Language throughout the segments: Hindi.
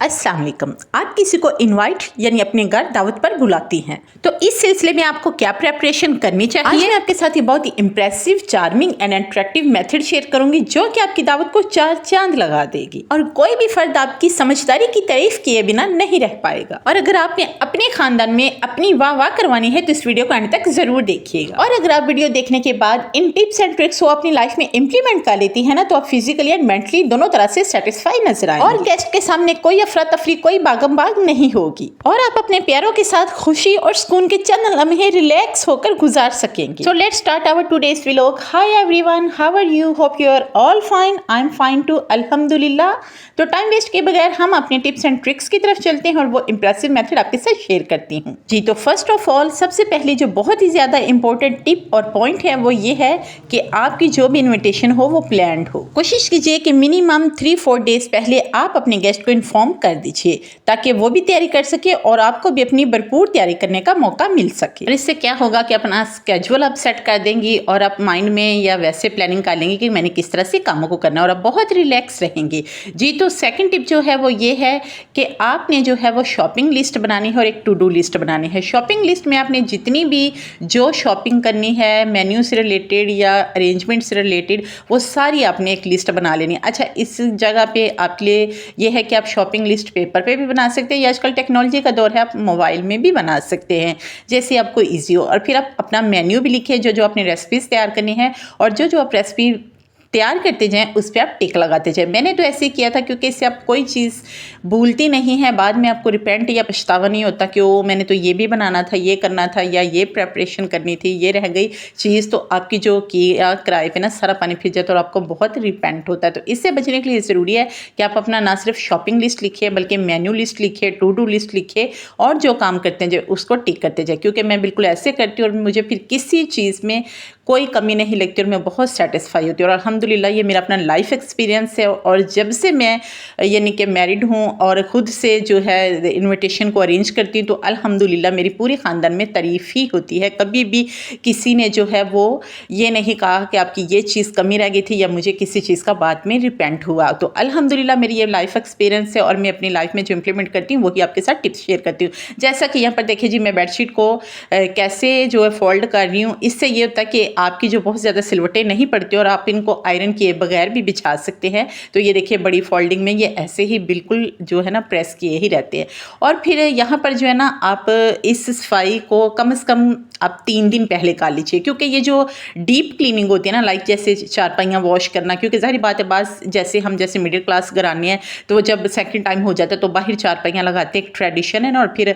अस्सलाम वालेकुम। आप किसी को इनवाइट यानी अपने घर दावत पर बुलाती हैं तो इस सिलसिले में आपको क्या प्रेपरेशन करनी चाहिए। आज मैं आपके साथ ये बहुत ही impressive, charming and attractive method share करूंगी जो कि आपकी दावत को चार चांद लगा देगी और कोई भी फर्द आपकी समझदारी की तारीफ किए बिना नहीं रह पाएगा। और अगर आपने अपने खानदान में अपनी वाह वाह करवानी है तो इस वीडियो को अंत तक जरूर देखिएगा। और अगर आप वीडियो देखने के बाद इन टिप्स एंड ट्रिक्स को अपनी लाइफ में इंप्लीमेंट कर लेती है ना तो आप फिजिकली एंड मेंटली दोनों तरह से सेटिस्फाई नजर आएंगे और गेस्ट के सामने कोई अफरा तफरी, कोई बागम बाग नहीं होगी और आप अपने प्यारों के साथ खुशी और सुकून के चंद लम्हे रिलैक्स होकर गुजार सकेंगे। So let's start our today's vlog. Hi everyone, how are you? Hope you are all fine. I am fine too, अल्हम्दुलिल्लाह। तो टाइम वेस्ट के बगैर हम अपने टिप्स एंड ट्रिक्स की तरफ चलते हैं और वो इंप्रेसिव मेथड आपके साथ शेयर करती हूँ जी। तो फर्स्ट ऑफ ऑल, सबसे पहले जो बहुत ही ज्यादा इंपॉर्टेंट टिप और पॉइंट है वो ये है कि आपकी जो भी इन्विटेशन हो वो प्लान्ड हो। कोशिश कीजिए कि मिनिमम 3-4 डेज पहले आप अपने गेस्ट को इन्फॉर्म कर दीजिए ताकि वो भी तैयारी कर सके और आपको भी अपनी भरपूर तैयारी करने का मौका मिल सके। और इससे क्या होगा कि अपना स्केड्यूल आप सेट कर देंगी और आप माइंड में या वैसे प्लानिंग कर लेंगे कि मैंने किस तरह से कामों को करना है और आप बहुत रिलैक्स रहेंगे जी। तो सेकंड टिप जो है वो ये है कि आपने जो है वो शॉपिंग लिस्ट बनानी है और एक टू डू लिस्ट बनानी है। शॉपिंग लिस्ट में आपने जितनी भी जो शॉपिंग करनी है, मेन्यू से रिलेटेड या अरेंजमेंट से रिलेटेड, वो सारी आपने एक लिस्ट बना लेनी है। अच्छा, इस जगह पे आपके लिए ये है कि आप शॉपिंग लिस्ट पेपर पे भी बना सकते हैं या आजकल टेक्नोलॉजी का दौर है, आप मोबाइल में भी बना सकते हैं, जैसे आपको ईजी हो। और फिर आप अपना मेन्यू भी लिखिए जो जो अपनी रेसिपीज तैयार करनी है और जो जो आप रेसिपी तैयार करते जाएं उस पर आप टिक लगाते जाएं। मैंने तो ऐसे ही किया था क्योंकि इससे आप कोई चीज़ भूलती नहीं है, बाद में आपको रिपेंट या पछतावा नहीं होता कि ओ मैंने तो ये भी बनाना था, ये करना था या ये प्रेपरेशन करनी थी, ये रह गई चीज़। तो आपकी जो किया किराए पे ना सारा पानी फिर जाता है और आपको बहुत रिपेंट होता है। तो इससे बचने के लिए ज़रूरी है कि आप अपना ना सिर्फ शॉपिंग लिस्ट लिखिए बल्कि मेन्यू लिस्ट लिखिए, टू डू लिस्ट लिखिए और जो काम करते हैं जो उसको टिक करते जाए। क्योंकि मैं बिल्कुल ऐसे करती हूँ और मुझे फिर किसी चीज़ में कोई कमी नहीं लगती और मैं बहुत सेटिस्फाई होती हूँ। और अल्हम्दुलिल्लाह ये मेरा अपना लाइफ एक्सपीरियंस है और जब से मैं यानी कि मैरिड हूँ और ख़ुद से जो है इनविटेशन को अरेंज करती हूँ तो अल्हम्दुलिल्लाह मेरी पूरी ख़ानदान में तारीफ़ ही होती है। कभी भी किसी ने जो है वो ये नहीं कहा कि आपकी ये चीज़ कमी रह गई थी या मुझे किसी चीज़ का बाद में रिपेंट हुआ। तो अल्हम्दुलिल्लाह मेरी ये लाइफ एक्सपीरियंस है और मैं अपनी लाइफ में जो इम्प्लीमेंट करती हूँ वही आपके साथ टिप्स शेयर करती हूँ। जैसा कि यहाँ पर देखिए जी, मैं बेडशीट को कैसे जो है फोल्ड कर रही हूँ। इससे ये होता है कि आपकी जो बहुत ज़्यादा सिलवटें नहीं पड़ती और आप इनको आयरन किए बगैर भी बिछा सकते हैं। तो ये देखिए बड़ी फोल्डिंग में ये ऐसे ही बिल्कुल जो है ना प्रेस किए ही रहते हैं। और फिर यहाँ पर जो है ना आप इस सफाई को कम से कम आप 3 दिन पहले कर लीजिए क्योंकि ये जो डीप क्लीनिंग होती है ना, लाइक जैसे चारपाइयाँ वॉश करना, क्योंकि ज़ाहिर बात है बास जैसे हम जैसे मिडिल क्लास घराने हैं तो जब सेकंड टाइम हो जाता है तो बाहर चारपाइयाँ लगाते हैं, एक ट्रेडिशन है ना, और फिर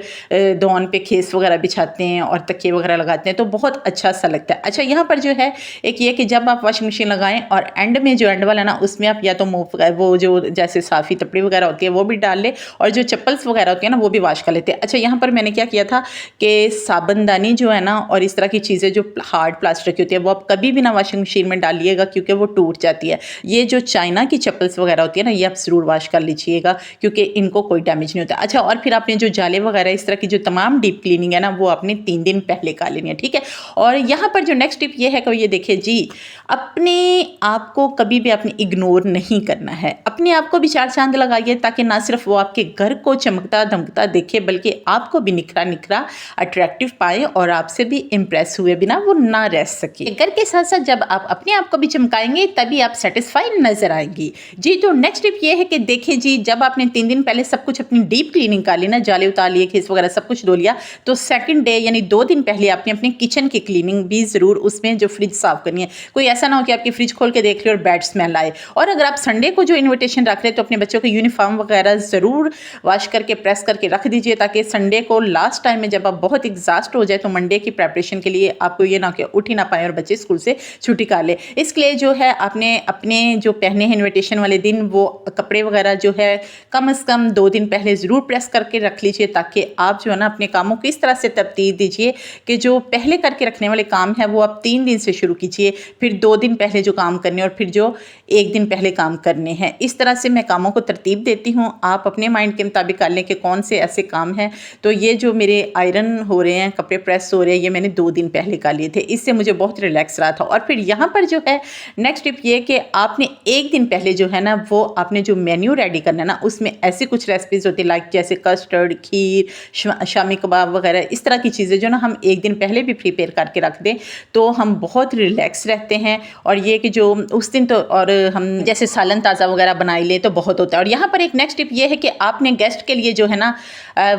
दौन पे खेस वगैरह बिछाते हैं और तकिए वगैरह लगाते हैं तो बहुत अच्छा सा लगता है। अच्छा, यहाँ पर जो है एक ये कि जब आप वॉशिंग मशीन लगाएं और एंड में जो एंड वाला ना उसमें आप या तो वो जो जैसे साफ़ी तपड़ी वगैरह होती है वो भी डाल ले और जो चप्पल्स वगैरह होती है ना वो भी वॉश कर लेते हैं। अच्छा, यहाँ पर मैंने क्या किया था कि साबुनदानी जो है ना और इस तरह की चीज़ें जो हार्ड प्लास्टिक की होती है वो आप कभी भी ना वॉशिंग मशीन में डालिएगा क्योंकि वो टूट जाती है। ये जो चाइना की चप्पल्स वगैरह होती है ना ये आप ज़रूर वॉश कर लीजिएगा क्योंकि इनको कोई डैमेज नहीं होता। अच्छा, और फिर आपने जो जाले वगैरह इस तरह की जो तमाम डीप क्लीनिंग है ना वो आपने 3 दिन पहले कर लेनी है, ठीक है। और यहाँ पर जो नेक्स्ट टिप ये है कि ये देखिए जी, अपने आप को कभी भी आपने इग्नोर नहीं करना है। अपने आप को भी चार चांद लगाइए ताकि ना सिर्फ वो आपके घर को चमकता धमकता देखे बल्कि आपको भी निखरा निखरा अट्रैक्टिव पाए और आपसे भी इम्प्रेस हुए बिना वो ना रह सके। घर के साथ साथ जब आप अपने आप को भी चमकाएंगे तभी आप सेटिस्फाइड नजर आएंगी जी। तो नेक्स्ट टिप ये है कि देखिए जी, जब आपने 3 दिन पहले सब कुछ अपनी डीप क्लीनिंग कर ली ना, जाले उतार लिए, खेस वगैरह सब कुछ धो लिया, तो सेकंड डे यानी 2 दिन पहले आपने अपने किचन की क्लीनिंग भी जरूर, उसमें जो फ्रिज साफ करनी है। कोई ऐसा ना हो कि आपकी फ्रिज खोल के देख रहे और बैड स्मेल आए। और अगर आप संडे को जो इन्विटेशन रख रहे हैं तो अपने बच्चों के यूनिफॉर्म वगैरह ज़रूर वॉश करके प्रेस करके रख दीजिए ताकि संडे को लास्ट टाइम में जब आप बहुत एग्जॉस्ट हो जाए तो मंडे की प्रेपरेशन के लिए आपको ये ना कि उठ ही ना पाए और बच्चे स्कूल से छुट्टी कर ले। इसके लिए जो है आपने अपने जो पहने हैं इन्विटेशन वाले दिन वो कपड़े वगैरह जो है कम से कम 2 दिन पहले ज़रूर प्रेस करके रख लीजिए ताकि आप जो है ना अपने कामों को इस तरह से तरतीब दीजिए कि जो पहले करके रखने वाले काम है वो आप 3 दिन से शुरू कीजिए, फिर 2 दिन पहले जो काम करने और फिर जो 1 दिन पहले काम करने हैं। इस तरह से मैं कामों को तरतीब देती हूँ। आप अपने माइंड के मुताबिक कर लें कि कौन से ऐसे काम हैं। तो ये जो मेरे आयरन हो रहे हैं, कपड़े प्रेस हो रहे हैं ये मैंने 2 दिन पहले का लिए थे, इससे मुझे बहुत रिलैक्स रहा था। और फिर यहाँ पर जो है नेक्स्ट टिप ये कि आपने 1 दिन पहले जो है ना वो आपने जो मेन्यू रेडी करना है ना, उसमें ऐसी कुछ रेसिपीज़ होती है लाइक जैसे कस्टर्ड, खीर, शामी कबाब वगैरह, इस तरह की चीज़ें जो ना हम 1 दिन पहले भी प्रिपेयर करके रख दें तो हम बहुत रिलैक्स रहते हैं। और ये कि जो उस दिन तो और हम जैसे सालन ताज़ा वगैरह बनाई ले तो बहुत होता है। और यहाँ पर एक नेक्स्ट टिप ये है कि आपने गेस्ट के लिए जो है ना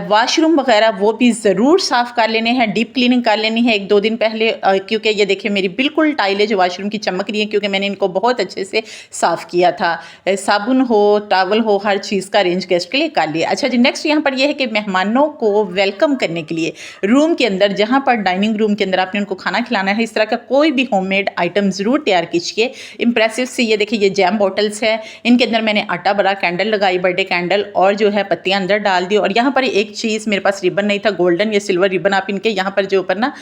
वॉशरूम वगैरह वो भी ज़रूर साफ़ कर लेने हैं, डीप क्लीनिंग कर लेनी है 1-2 दिन पहले, क्योंकि ये देखिए मेरी बिल्कुल टाइलें जो वॉशरूम की चमक रही है, क्योंकि मैंने इनको बहुत अच्छे से साफ़ किया था। साबुन हो, टॉवल हो, हर चीज़ का अरेंज गेस्ट के लिए कर लिया। अच्छा जी, नेक्स्ट यहाँ पर यह है कि मेहमानों को वेलकम करने के लिए रूम के अंदर, जहाँ पर डाइनिंग रूम के अंदर आपने उनको खाना खिलाना है, इस तरह का कोई भी होममेड आइटम ज़रूर तैयार कीजिए इम्प्रेसिव से। ये देखिए ये जैम बॉटल्स है, इनके अंदर मैंने आटा भरा, कैंडल लगाई, बर्थडे कैंडल, और जो है पत्तियाँ अंदर डाल दी। और यहाँ पर एक चीज़ मेरे पास रिबन नहीं था, गोल्डन या सिल्वर रिबन, आप इनके यहाँ पर जो ऊपर ना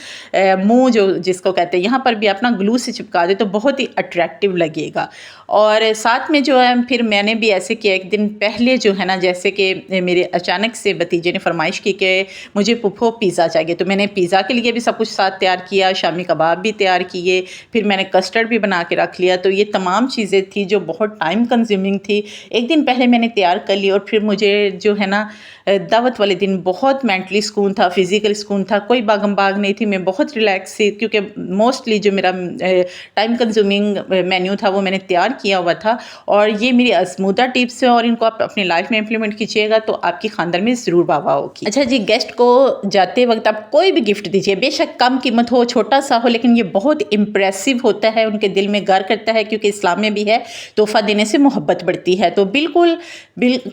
मुंह जो जिसको कहते हैं यहाँ पर भी अपना ग्लू से चिपका दे तो बहुत ही अट्रैक्टिव लगेगा। और साथ में जो है फिर मैंने भी ऐसे किया 1 दिन पहले जो है ना, जैसे कि मेरे अचानक से भतीजे ने फरमाइश की कि मुझे पुप्पो पिज़्ज़ा चाहिए, तो मैंने पिज़्ज़ा के लिए भी सब कुछ साथ तैयार किया, शामी कबाब भी तैयार किए, फिर मैंने कस्टर्ड भी बना के रख लिया। तो ये तमाम चीज़ें थी जो बहुत टाइम कंज्यूमिंग थी, 1 दिन पहले मैंने तैयार कर ली। और फिर मुझे जो है ना दावत वाले दिन बहुत मेंटली सुकून था, फिज़िकल सुकून था, कोई भागम भाग नहीं थी, मैं बहुत रिलैक्स थी, क्योंकि मोस्टली जो मेरा टाइम कंज्यूमिंग मेन्यू था वो मैंने तैयार किया हुआ था। और ये मेरी आज़मूदा टिप्स है और इनको आप अपनी लाइफ में इंप्लीमेंट कीजिएगा तो आपकी खानदान में ज़रूर वाह होगी। अच्छा जी, गेस्ट को जाते वक्त आप कोई भी गिफ्ट दीजिए, बेशक कम कीमत हो, छोटा सा हो, लेकिन ये बहुत इम्प्रेसिव होता है, उनके दिल में घर करता है, क्योंकि इस्लाम में भी है तोहफ़ा देने से मोहब्बत बढ़ती है। तो बिल्कुल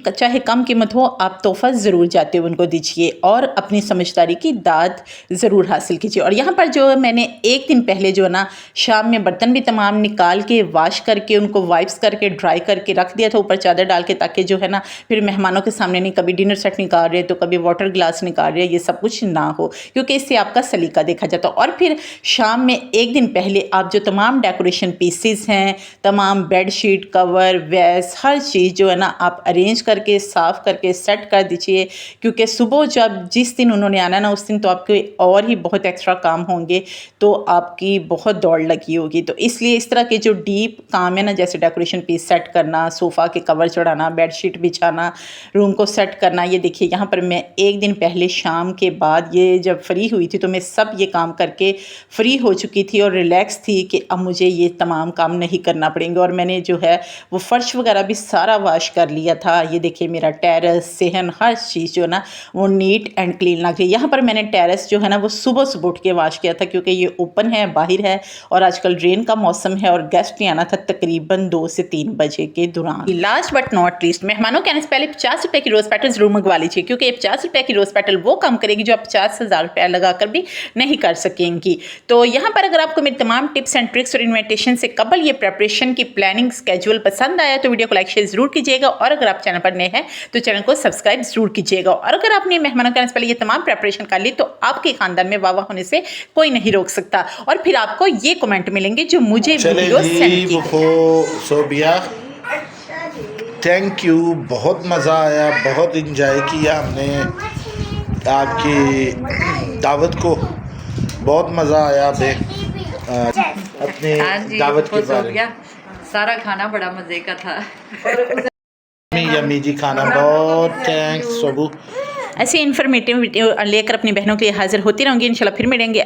चाहे कम कीमत हो, आप तोहफ़ा ज़रूर जाते हुए उनको दीजिए और अपनी समझदारी की दाद ज़रूर हासिल कीजिए। और यहाँ पर जो मैंने 1 दिन पहले जो है ना शाम में बर्तन भी तमाम निकाल के वॉश करके उनको वाइप्स करके ड्राई करके रख दिया था ऊपर चादर डाल के, ताकि जो है ना फिर मेहमानों के सामने नहीं कभी डिनर सेट निकाल रहे तो कभी वाटर ग्लास निकाल रहे, ये सब कुछ ना हो, क्योंकि इससे आपका सलीका देखा जाता है। और फिर शाम में 1 दिन पहले आप जो तमाम डेकोरेशन पीसेस हैं, तमाम बेडशीट, कवर, वैस, हर चीज़ जो है ना आप अरेंज करके साफ़ करके सेट कर दीजिए, क्योंकि सुबह जब जिस दिन उन्होंने आना ना उस दिन तो आपके और ही बहुत एक्स्ट्रा काम होंगे, तो आपकी बहुत दौड़ लगी होगी। तो इसलिए इस तरह के जो डीप काम है ना, जैसे डेकोरेशन पीस सेट करना, सोफ़ा के कवर चढ़ाना, बेडशीट बिछाना, रूम को सेट करना, ये देखिए यहाँ पर मैं 1 दिन पहले शाम के बाद ये जब फ्री हुई थी तो मैं सब ये काम करके फ्री हो चुकी थी और रिलैक्स थी कि अब मुझे ये तमाम काम नहीं करना पड़ेंगे। और मैंने जो है वो फ़र्श वगैरह भी सारा वॉश कर लिया था। ये देखिए मेरा टेरेस, सेहन, हर चीज़ जो है ना वो नीट एंड क्लीन लग रही है। यहाँ पर मैंने टेरेस जो है ना वो सुबह सुबह उठ के वॉश किया था, क्योंकि ये ओपन है, बाहर है और आजकल रेन का मौसम है और गेस्ट ने आना था तकरीबन 2 से 3 बजे के दौरान। लास्ट बट नॉट लीस्ट, मेहमानों के आने से पहले 50 रुपये की रोज़ पेटल जरूर मंगवा लीजिए, क्योंकि 50 रुपये की रोज़ पेटल वो काम करेगी जो आप 50,000 रुपया लगाकर भी नहीं कर सकेंगी। तो यहाँ पर अगर आपको मेरी तमाम टिप्स एंड ट्रिक्स और इन्विटेशन से कबल ये प्रेपरेशन की प्लानिंग स्केड्यूल पसंद आया तो वीडियो को लाइक शेयर जरूर कीजिएगा, और अगर आप चैनल पर नए हैं तो चैनल को सब्सक्राइब जरूर कीजिएगा। और अगर आपने मेहमानों के आने से पहले ये तमाम प्रेपरेशन कर ली तो आपके खानदान में वाह होने से कोई नहीं रोक सकता। और फिर आपको ये कमेंट मिलेंगे जो मुझे video send Sobia, thank you, बहुत मज़ा आया, बहुत इंजॉय किया हमने आपकी दावत को, बहुत मज़ा आया अपने दावत के बारे में। सारा खाना बड़ा मज़े का था। यम्मी जी खाना, बहुत थैंक्स सोबू। ऐसे इन्फॉर्मेटिव वीडियो लेकर अपनी बहनों के लिए हाजिर होती रहूँगी, इंशाल्लाह फिर मिलेंगे।